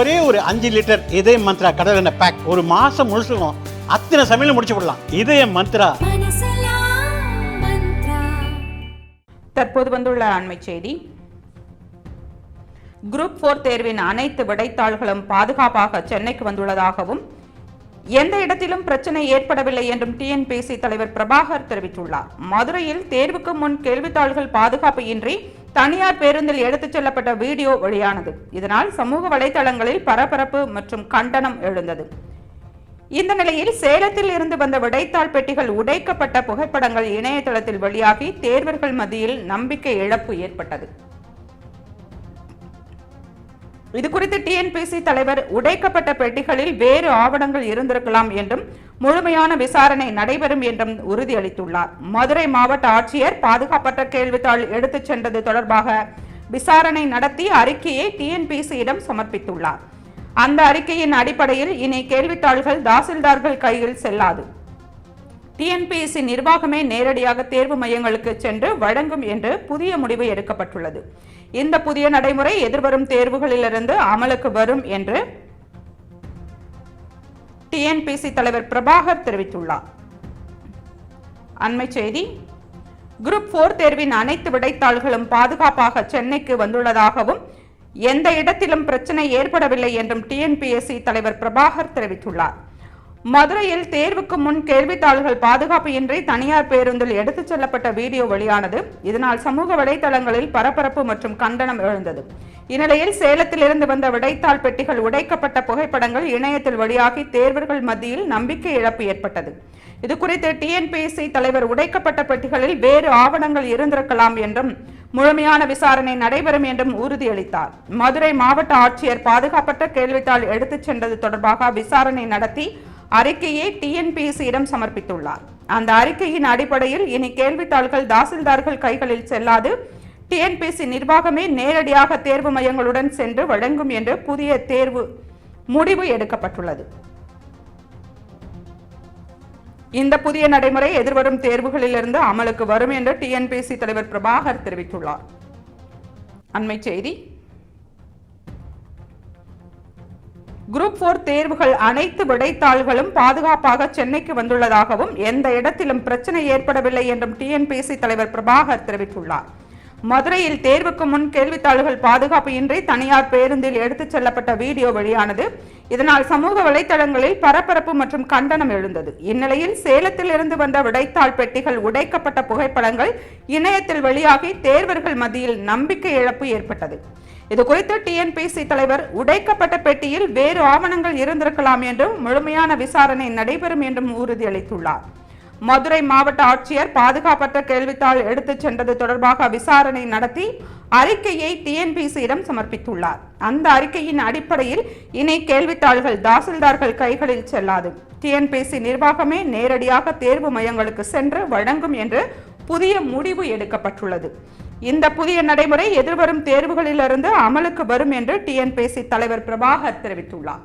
ஒரே ஒரு 5 லிட்டர் இதய மந்த்ரா கடல் எண்ணெய் பேக் ஒரு மாசம் முழுசுக்கும் அத்தனை சமையல் முடிச்சு விடலாம். இதய மந்த்ரா. தற்போது வந்துள்ள அண்மை செய்தி. குரூப் 4 தேர்வின் அனைத்து விடைத்தாள்களும் பாதுகாப்பாக சென்னைக்கு வந்துள்ளதாகவும் எந்த இடத்திலும் பிரச்சனை ஏற்படவில்லை என்றும் டிஎன்பிஎஸ்சி தலைவர் பிரபாகர் தெரிவித்துள்ளார். மதுரையில் தேர்வுக்கு முன் கேள்வித்தாள்கள் பாதுகாப்பு இன்றி தனியார் பேருந்தில் எடுத்துச் செல்லப்பட்ட வீடியோ வெளியானது. இதனால் சமூக வலைதளங்களில் பரபரப்பு மற்றும் கண்டனம் எழுந்தது. இந்த நிலையில் சேலத்தில் இருந்து வந்த விடைத்தாள் பெட்டிகள் உடைக்கப்பட்ட புகைப்படங்கள் இணையதளத்தில் வெளியாகி தேர்வர்கள் மத்தியில் நம்பிக்கை இழப்பு ஏற்பட்டது. இதுகுறித்து டிஎன்பிஎஸ்சி தலைவர் உடைக்கப்பட்ட பெட்டிகளில் வேறு ஆவணங்கள் இருந்திருக்கலாம் என்றும் முழுமையான விசாரணை நடைபெறும் என்றும் உறுதியளித்துள்ளார். மதுரை மாவட்ட ஆட்சியர் பாதுகாப்பற்ற கேள்வித்தாள் எடுத்துச் சென்றது தொடர்பாக விசாரணை நடத்தி அறிக்கையை டிஎன்பிஎஸ்சியிடம் சமர்ப்பித்துள்ளார். அந்த அறிக்கையின் அடிப்படையில் இனி கேள்வித்தாள்கள் தாசில்தார்கள் கையில் செல்லாது. டிஎன்பிஎஸ்சி நிர்வாகமே நேரடியாக தேர்வு மையங்களுக்கு சென்று வழங்கும் என்று புதிய முடிவு எடுக்கப்பட்டுள்ளது. இந்த புதிய நடைமுறை எதிர்வரும் தேர்வுகளிலிருந்து அமலுக்கு வரும் என்று டிஎன்பிஎஸ்சி தலைவர் பிரபாகர் தெரிவித்துள்ளார். அண்மை செய்தி. குரூப் 4 தேர்வின் அனைத்து விடைத்தாள்களும் பாதுகாப்பாக சென்னைக்கு வந்துள்ளதாகவும் எந்த இடத்திலும் பிரச்சனை ஏற்படவில்லை என்றும் டிஎன்பிஎஸ்சி தலைவர் பிரபாகர் தெரிவித்துள்ளார். மதுரையில் தேர்வுக்கு முன் கேள்வித்தாள்கள் பாதுகாப்பு இன்றி தனியார் பேருந்தில் எடுத்துச் செல்லப்பட்ட வீடியோ வெளியானது. இதனால் சமூக வலைதளங்களில் பரபரப்பு மற்றும் கண்டனம் எழுந்தது. இந்நிலையில் சேலத்தில் இருந்து வந்த விடைத்தாள் பெட்டிகள் உடைக்கப்பட்ட புகைப்படங்கள் இணையத்தில் வெளியாகி தேர்வர்கள் மத்தியில் நம்பிக்கை இழப்பு ஏற்பட்டது. இதுகுறித்து டிஎன்பிஎஸ்சி தலைவர் உடைக்கப்பட்ட பெட்டிகளில் வேறு ஆவணங்கள் இருந்திருக்கலாம் என்றும் முழுமையான விசாரணை நடைபெறும் என்றும் உறுதியளித்தார். மதுரை மாவட்ட ஆட்சியர் பாதுகாப்பற்ற கேள்வித்தாள் எடுத்துச் சென்றது தொடர்பாக விசாரணை நடத்தி அறிக்கையை டிஎன்பிஎஸ்சியிடம் சமர்ப்பித்துள்ளார். அந்த அறிக்கையின் அடிப்படையில் இனி கேள்வித்தாள்கள் தாசில்தார்கள் கைகளில் செல்லாது. டிஎன்பிஎஸ்சி நிர்வாகமே நேரடியாக தேர்வு மையங்களுடன் சென்று வழங்கும் என்று புதிய தேர்வு முடிவு எடுக்கப்பட்டுள்ளது. இந்த புதிய நடைமுறை எதிர்வரும் தேர்வுகளிலிருந்து அமலுக்கு வரும் என்று டிஎன்பிஎஸ்சி தலைவர் பிரபாகர் தெரிவித்துள்ளார். அண்மை செய்தி. குரூப் 4 தேர்வுகள் அனைத்து விடைத்தாள்களும் பாதுகாப்பாக சென்னைக்கு வந்துள்ளதாகவும் எந்த இடத்திலும் பிரச்சனை ஏற்படவில்லை என்றும் டிஎன்பிஎஸ்சி தலைவர் பிரபாகர் தெரிவித்துள்ளார். மதுரையில் தேர்வுக்கு முன் கேள்வித்தாள்கள் பாதுகாப்பு இன்றி தனியார் பேருந்தில் எடுத்துச் செல்லப்பட்ட வீடியோ வெளியானது. இதனால் சமூக வலைதளங்களில் பரபரப்பு மற்றும் கண்டனம் எழுந்தது. இந்நிலையில் சேலத்தில் இருந்து வந்த விடைத்தாள் பெட்டிகள் உடைக்கப்பட்ட புகைப்படங்கள் இணையத்தில் வெளியாகி தேர்வர்கள் மத்தியில் நம்பிக்கை இழப்பு ஏற்பட்டது. இதுகுறித்து டிஎன்பிஎஸ்சி தலைவர் உடைக்கப்பட்ட பெட்டியில் வேறு ஆவணங்கள் இருந்திருக்கலாம் என்றும் முழுமையான விசாரணை நடைபெறும் என்றும் உறுதியளித்துள்ளார். மதுரை மாவட்ட ஆட்சியர் பாதுகாப்பற்ற கேள்வித்தாள் எடுத்துச் சென்றது தொடர்பாக விசாரணை நடத்தி அறிக்கையை டிஎன்பிஎஸ்சியிடம் சமர்ப்பித்துள்ளார். அந்த அறிக்கையின் அடிப்படையில் இனி கேள்வித்தாள்கள் தாசில்தார்கள் கைகளில் செல்லாது. டிஎன்பிஎஸ்சி நிர்வாகமே நேரடியாக தேர்வு மையங்களுக்கு சென்று வழங்கும் என்று புதிய முடிவு எடுக்கப்பட்டுள்ளது. இந்த புதிய நடைமுறை எதிர்வரும் தேர்வுகளிலிருந்து அமலுக்கு வரும் என்று டிஎன்பிஎஸ்சி தலைவர் பிரபாகர் தெரிவித்துள்ளார்.